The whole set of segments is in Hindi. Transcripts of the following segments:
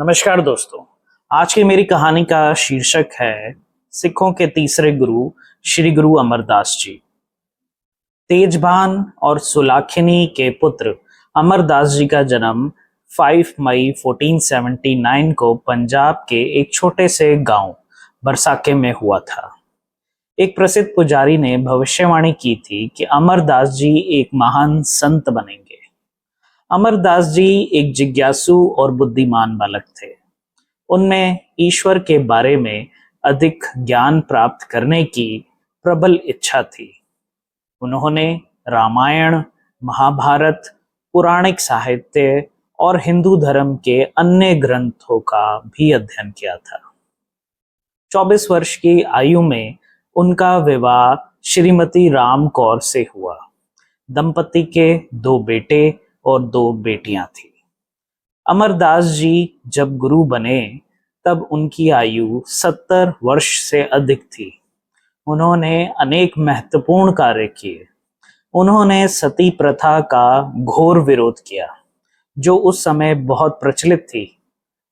नमस्कार दोस्तों। आज की मेरी कहानी का शीर्षक है सिखों के तीसरे गुरु श्री गुरु अमरदास जी। तेजभान और सुलाखिनी के पुत्र अमरदास जी का जन्म 5 मई 1479 को पंजाब के एक छोटे से गांव बरसाके में हुआ था। एक प्रसिद्ध पुजारी ने भविष्यवाणी की थी कि अमरदास जी एक महान संत बनेंगे। अमरदास जी एक जिज्ञासु और बुद्धिमान बालक थे। उनमें ईश्वर के बारे में अधिक ज्ञान प्राप्त करने की प्रबल इच्छा थी। उन्होंने रामायण, महाभारत, पौराणिक साहित्य और हिंदू धर्म के अन्य ग्रंथों का भी अध्ययन किया था। 24 वर्ष की आयु में उनका विवाह श्रीमती राम कौर से हुआ। दंपति के 2 बेटे और 2 बेटियां थी। अमरदास जी जब गुरु बने तब उनकी आयु 70 वर्ष से अधिक थी। उन्होंने अनेक महत्वपूर्ण कार्य किए। उन्होंने सती प्रथा का घोर विरोध किया, जो उस समय बहुत प्रचलित थी।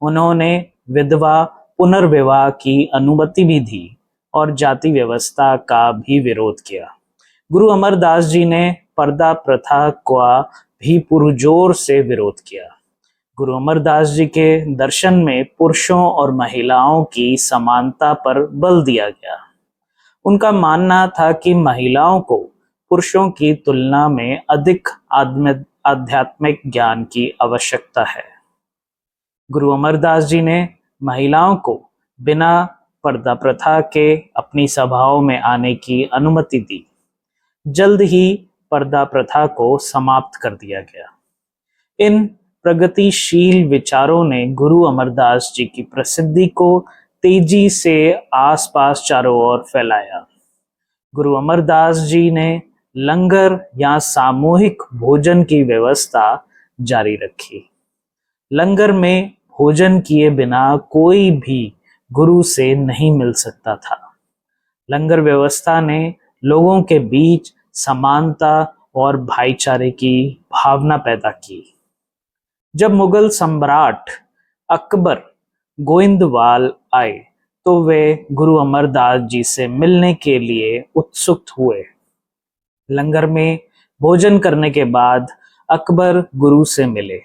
उन्होंने विधवा पुनर्विवाह की अनुमति भी दी और जाति व्यवस्था का भी विरोध किया। गुरु अमरदास जी ने पर्दा प्रथा का भी पुरजोर से विरोध किया। गुरु अमरदास जी के दर्शन में पुरुषों और महिलाओं की समानता पर बल दिया गया। उनका मानना था कि महिलाओं को पुरुषों की तुलना में अधिक आध्यात्मिक ज्ञान की आवश्यकता है। गुरु अमरदास जी ने महिलाओं को बिना पर्दा प्रथा के अपनी सभाओं में आने की अनुमति दी। जल्द ही पर्दा प्रथा को समाप्त कर दिया गया। इन प्रगतिशील विचारों ने गुरु अमरदास जी की प्रसिद्धि को तेजी से आसपास चारों ओर फैलाया। गुरु अमरदास जी ने लंगर या सामूहिक भोजन की व्यवस्था जारी रखी। लंगर में भोजन किए बिना कोई भी गुरु से नहीं मिल सकता था। लंगर व्यवस्था ने लोगों के बीच समानता और भाईचारे की भावना पैदा की। जब मुगल सम्राट अकबर गोइंदवाल आए तो वे गुरु अमरदास जी से मिलने के लिए उत्सुक हुए। लंगर में भोजन करने के बाद अकबर गुरु से मिले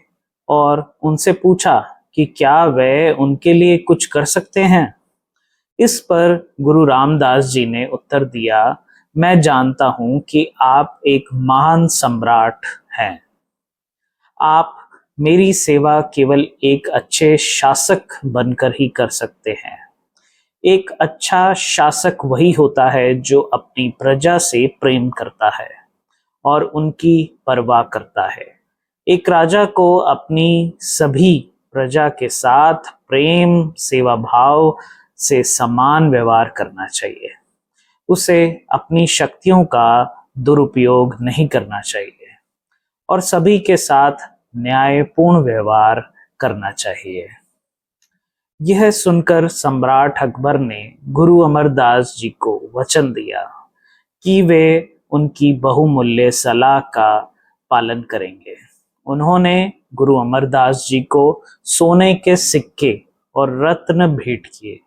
और उनसे पूछा कि क्या वे उनके लिए कुछ कर सकते हैं। इस पर गुरु रामदास जी ने उत्तर दिया, मैं जानता हूं कि आप एक महान सम्राट हैं। आप मेरी सेवा केवल एक अच्छे शासक बनकर ही कर सकते हैं। एक अच्छा शासक वही होता है जो अपनी प्रजा से प्रेम करता है और उनकी परवाह करता है। एक राजा को अपनी सभी प्रजा के साथ प्रेम, सेवा भाव से समान व्यवहार करना चाहिए। उसे अपनी शक्तियों का दुरुपयोग नहीं करना चाहिए और सभी के साथ न्यायपूर्ण व्यवहार करना चाहिए। यह सुनकर सम्राट अकबर ने गुरु अमरदास जी को वचन दिया कि वे उनकी बहुमूल्य सलाह का पालन करेंगे। उन्होंने गुरु अमरदास जी को सोने के सिक्के और रत्न भेंट किए,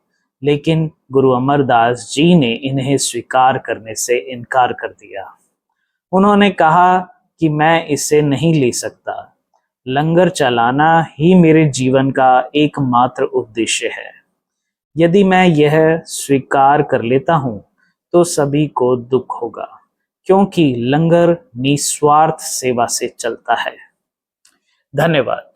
लेकिन गुरु अमरदास जी ने इन्हें स्वीकार करने से इनकार कर दिया। उन्होंने कहा कि मैं इसे नहीं ले सकता। लंगर चलाना ही मेरे जीवन का एकमात्र उद्देश्य है। यदि मैं यह स्वीकार कर लेता हूं तो सभी को दुख होगा, क्योंकि लंगर निस्वार्थ सेवा से चलता है। धन्यवाद।